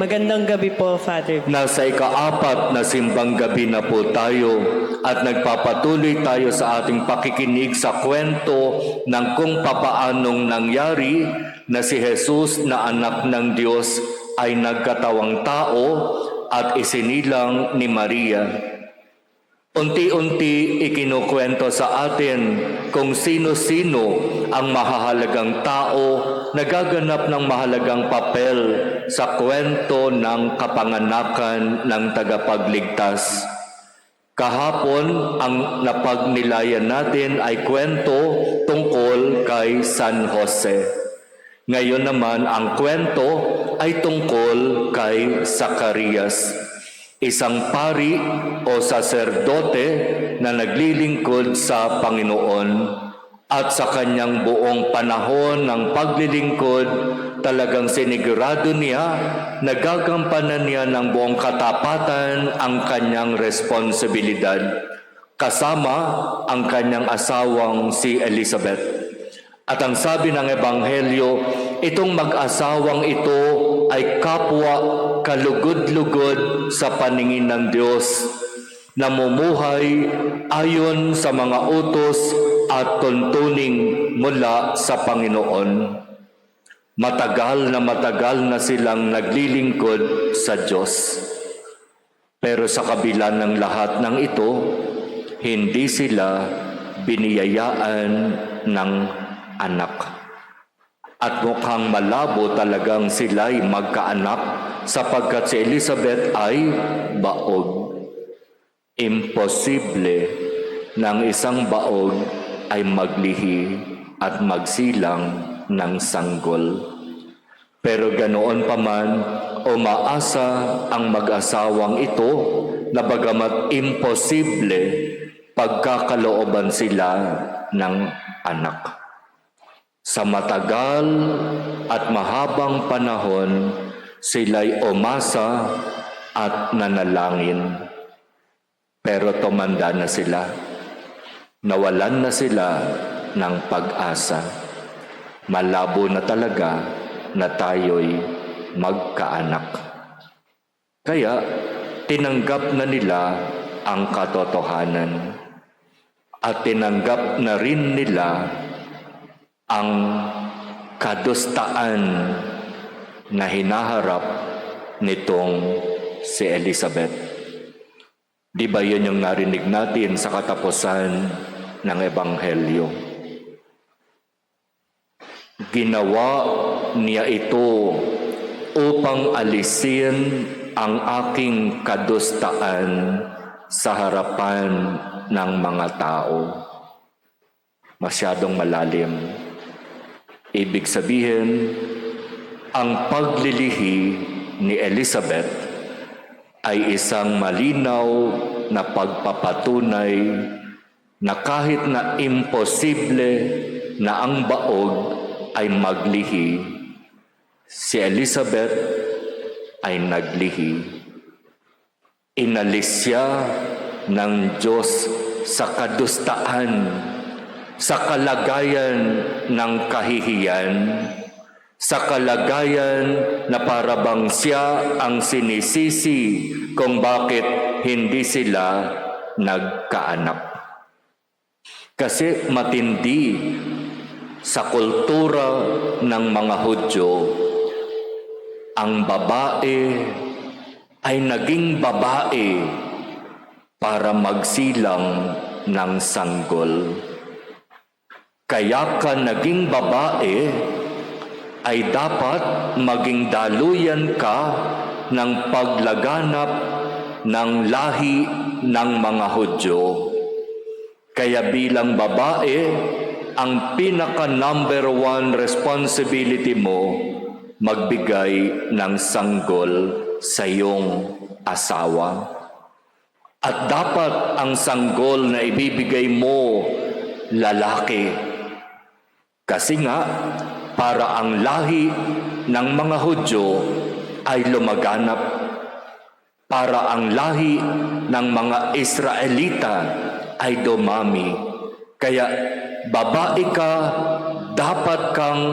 Magandang gabi po, Father. Nasa ika-4 na simbang gabi na po tayo at nagpapatuloy tayo sa ating pakikinig sa kwento ng kung papaanong nangyari na si Jesus na anak ng Diyos ay nagkatawang tao at isinilang ni Maria. Unti-unti ikinukwento sa atin kung sino-sino ang mahahalagang tao na gaganap ng mahalagang papel sa kwento ng kapanganakan ng tagapagligtas. Kahapon, ang napagnilayan natin ay kwento tungkol kay San Jose. Ngayon naman, ang kwento ay tungkol kay Zacarias, isang pari o saserdote na naglilingkod sa Panginoon. At sa kanyang buong panahon ng paglilingkod, talagang sinigurado niya na gagampanan niya ng buong katapatan ang kanyang responsibilidad, kasama ang kanyang asawang si Elizabeth. At ang sabi ng Ebanghelyo, itong mag-asawang ito ay kapwa kalugod-lugod sa paningin ng Diyos, namumuhay ayon sa mga utos at tuntuning mula sa Panginoon. Matagal na silang naglilingkod sa Diyos. Pero sa kabila ng lahat ng ito, hindi sila biniyayaan ng anak. At mukhang malabo talagang sila'y magkaanak sapagkat si Elizabeth ay baog. Imposible ng isang baog ay maglihi at magsilang ng sanggol. Pero ganoon pa man, umaasa ang mag-asawang ito na bagamat imposible, pagkakalooban sila ng anak. Sa matagal at mahabang panahon, sila'y umasa at nanalangin. Pero tumanda na sila. Nawalan na sila ng pag-asa. Malabo na talaga na tayo'y magkaanak. Kaya tinanggap na nila ang katotohanan at tinanggap na rin nila ang kadustaan na hinaharap nitong si Elizabeth. Di ba yun yung narinig natin sa katapusan ng Ebanghelyo? Ginawa niya ito upang alisin ang aking kadustaan sa harapan ng mga tao. Masyadong malalim. Ibig sabihin, ang paglilihi ni Elizabeth ay isang malinaw na pagpapatunay na kahit na imposible na ang baog ay maglihi, si Elizabeth ay naglihi. Inalis siya ng Diyos sa kadustaan, sa kalagayan ng kahihiyan, sa kalagayan na parabang siya ang sinisisi kung bakit hindi sila nagkaanak. Kasi matindi sa kultura ng mga Hudyo, ang babae ay naging babae para magsilang ng sanggol. Kaya ka naging babae ay dapat maging daluyan ka ng paglaganap ng lahi ng mga Hudyo. Kaya bilang babae, ang pinaka number 1 responsibility mo, magbigay ng sanggol sa iyong asawa. At dapat ang sanggol na ibibigay mo, lalaki. Kasi nga, para ang lahi ng mga Hudyo ay lumaganap, para ang lahi ng mga Israelita ay dumami. Kaya babae ka, dapat kang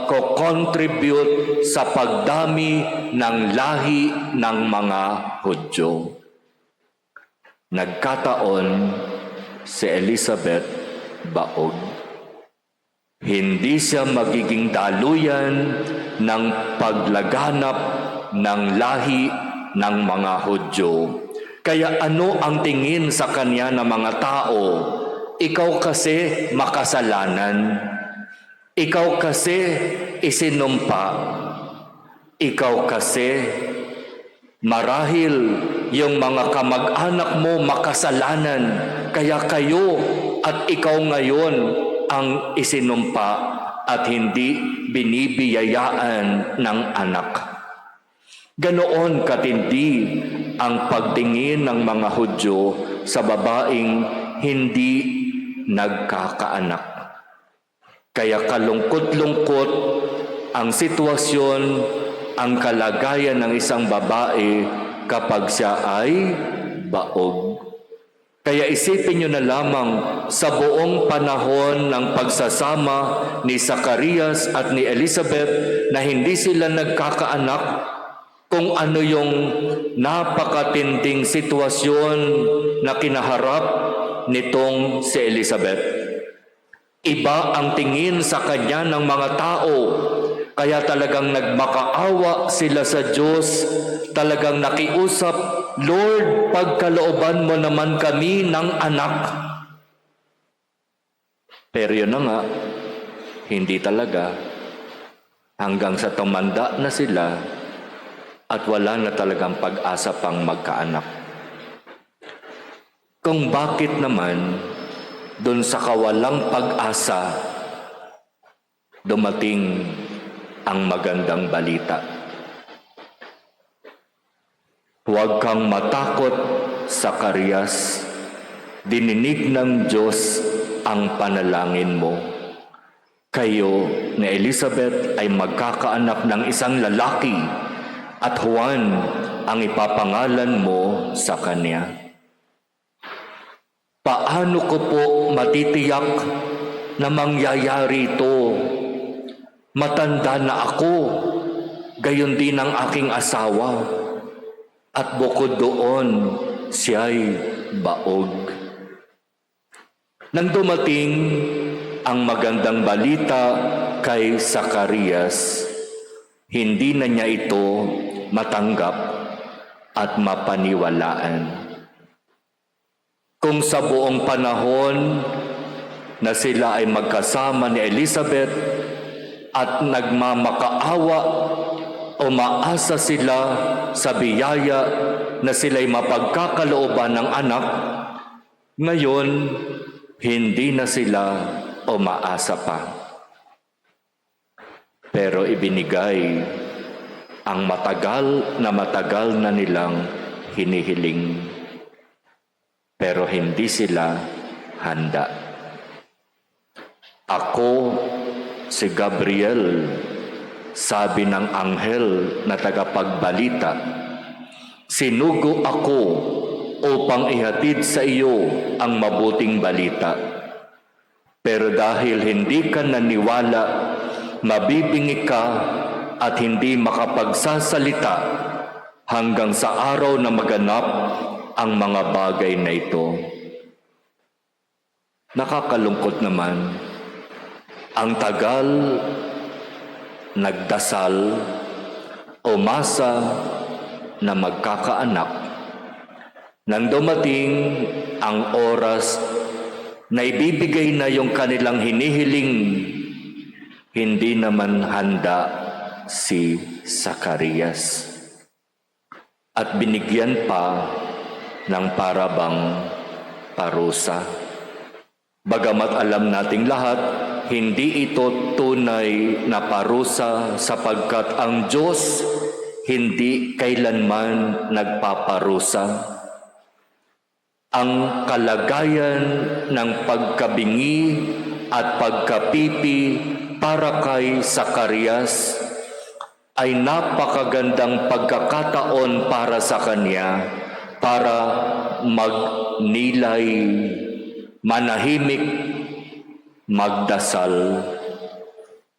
magko-contribute sa pagdami ng lahi ng mga Hudyo. Nagkataon si Elizabeth baog. Hindi siya magiging daluyan ng paglaganap ng lahi ng mga Hudyo. Kaya ano ang tingin sa kanya ng mga tao? Ikaw kasi makasalanan. Ikaw kasi isinumpa. Ikaw kasi marahil yung mga kamag-anak mo makasalanan. Kaya kayo at ikaw ngayon ang isinumpa at hindi binibiyayaan ng anak. Ganoon katindi ang pagtingin ng mga Hudyo sa babaeng hindi nagkakaanak. Kaya kalungkot-lungkot ang sitwasyon, ang kalagayan ng isang babae kapag siya ay baog. Kaya isipin nyo na lamang sa buong panahon ng pagsasama ni Zacarias at ni Elizabeth na hindi sila nagkakaanak, kung ano yung napakatinding sitwasyon na kinaharap nitong si Elizabeth. Iba ang tingin sa kanya ng mga tao, kaya talagang nagmakaawa sila sa Diyos, talagang nakiusap, Lord, pagkalooban mo naman kami ng anak. Pero yun na nga, hindi talaga. Hanggang sa tumanda na sila, at wala na talagang pag-asa pang magkaanak. Kung bakit naman, dun sa kawalang pag-asa, dumating ang magandang balita. Huwag kang matakot, Zacarias. Dininig ng Diyos ang panalangin mo. Kayo ni Elizabeth ay magkakaanak ng isang lalaki, at Juan ang ipapangalan mo sa kanya. Paano ko po matitiyak na mangyayari ito? Matanda na ako, gayon din ang aking asawa, at bukod doon, siya'y baog. Nang dumating ang magandang balita kay Zacarias, hindi na niya ito matanggap at mapaniwalaan. Kung sa buong panahon na sila ay magkasama ni Elizabeth at nagmamakaawa, umaasa sila sa biyaya na sila'y mapagkakalooban ng anak, ngayon hindi na sila umaasa pa. Pero ibinigay ang matagal na nilang hinihiling. Pero hindi sila handa. Ako, si Gabriel, sabi ng anghel na tagapagbalita, sinugo ako upang ihatid sa iyo ang mabuting balita. Pero dahil hindi ka naniwala, mabibingi ka at hindi makapagsasalita hanggang sa araw na maganap ang mga bagay na ito. Nakakalungkot naman, ang tagal nagdasal, umasa na magkakaanak. Nang dumating ang oras na ibibigay na yung kanilang hinihiling, hindi naman handa si Zacarias. At binigyan pa ng parabang parusa. Bagamat alam nating lahat, hindi ito tunay na parusa sapagkat ang Diyos hindi kailanman nagpaparusa. Ang kalagayan ng pagkabingi at pagkapipi para kay Zacarias ay napakagandang pagkakataon para sa kanya para magnilay, manahimik, magdasal.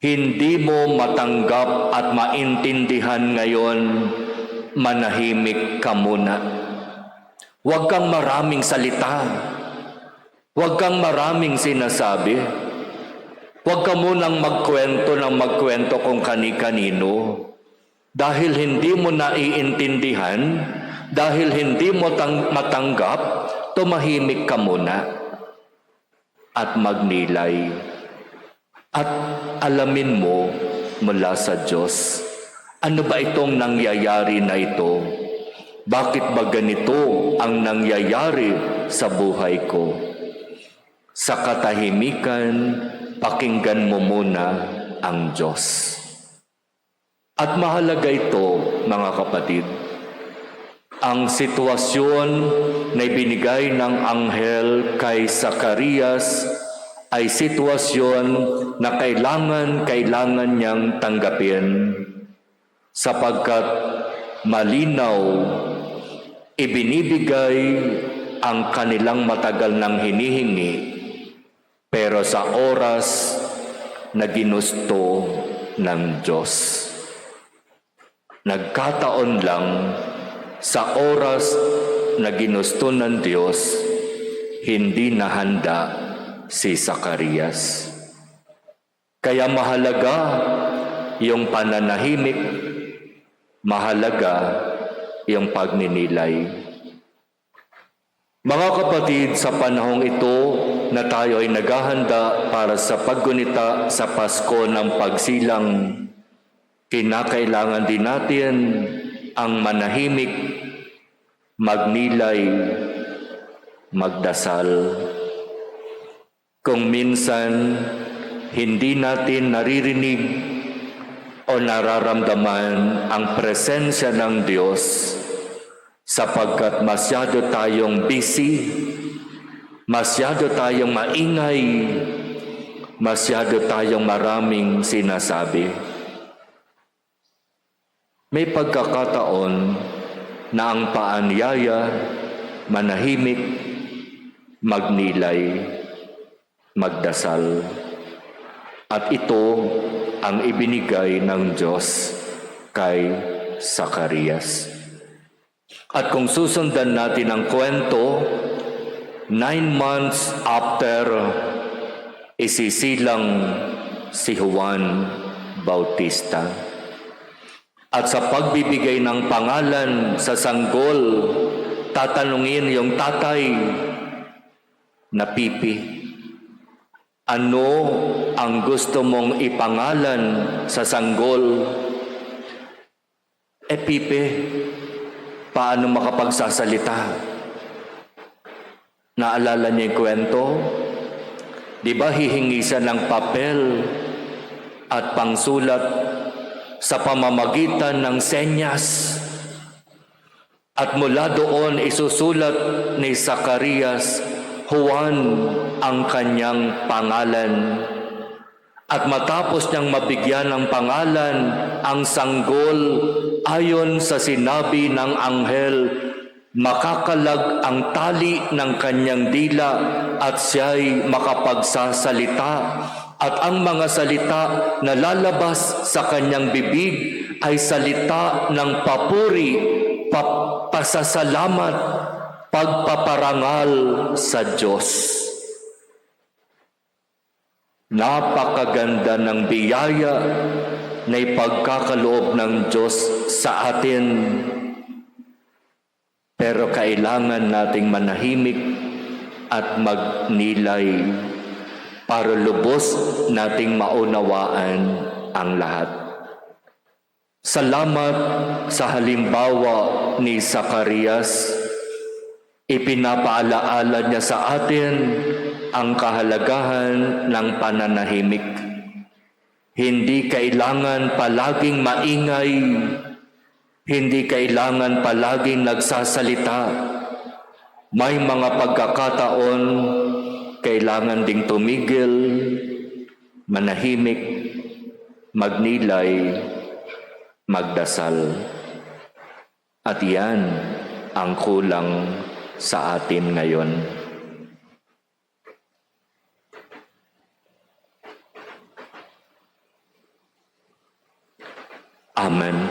hindi mo matanggap at maintindihan ngayon, manahimik ka muna. Huwag kang maraming salita. Huwag kang maraming sinasabi. Huwag ka munang magkwento kung kani-kanino. Dahil hindi mo naiintindihan, dahil hindi mo matanggap, tumahimik ka muna at magnilay. At alamin mo mula sa Diyos, ano ba itong nangyayari na ito? Bakit ba ganito ang nangyayari sa buhay ko? Sa katahimikan, pakinggan mo muna ang Diyos. At mahalaga ito, mga kapatid. Ang sitwasyon na ibinigay ng anghel kay Zacarias ay sitwasyon na kailangan niyang tanggapin sapagkat malinaw ibinibigay ang kanilang matagal nang hinihingi pero sa oras na ginusto ng Diyos. Nagkataon lang sa oras na ginusto ng Diyos, hindi nahanda si Zacarias. Kaya mahalaga yung pananahimik, mahalaga yung pagninilay. Mga kapatid, sa panahong ito na tayo ay naghahanda para sa paggunita sa Pasko ng pagsilang, kinakailangan din natin ang manahimik, magnilay, magdasal. Kung minsan hindi natin naririnig o nararamdaman ang presensya ng Diyos sapagkat masyado tayong busy, masyado tayong maingay, masyado tayong maraming sinasabi. May pagkakataon na ang paanyaya, manahimik, magnilay, magdasal. At ito ang ibinigay ng Diyos kay Zacarias. At kung susundan natin ang kwento, 9 months after isisilang si Juan Bautista. At sa pagbibigay ng pangalan sa sanggol, tatanungin yung tatay na Pipi, ano ang gusto mong ipangalan sa sanggol? Pipi, paano makapagsasalita? Naalala niyo yung kwento? Di ba hihingi siya ng papel at pangsulat sa pamamagitan ng senyas? At mula doon isusulat ni Zacarias, Juan ang kanyang pangalan. At matapos niyang mabigyan ng pangalan ang sanggol, ayon sa sinabi ng anghel, makakalag ang tali ng kanyang dila at siya'y makapagsasalita. At ang mga salita na lalabas sa kanyang bibig ay salita ng papuri, pasasalamat, pagpaparangal sa Diyos. Napakaganda ng biyaya na ipagkakaloob ng Diyos sa atin. Pero kailangan nating manahimik at magnilay para lubos nating maunawaan ang lahat. Salamat sa halimbawa ni Zacarias. Ipinapaalaala niya sa atin ang kahalagahan ng pananahimik. Hindi kailangan palaging maingay, hindi kailangan palaging nagsasalita. May mga pagkakataon kailangan ding tumigil, manahimik, magnilay, magdasal. At yan ang kulang sa atin ngayon. Amen.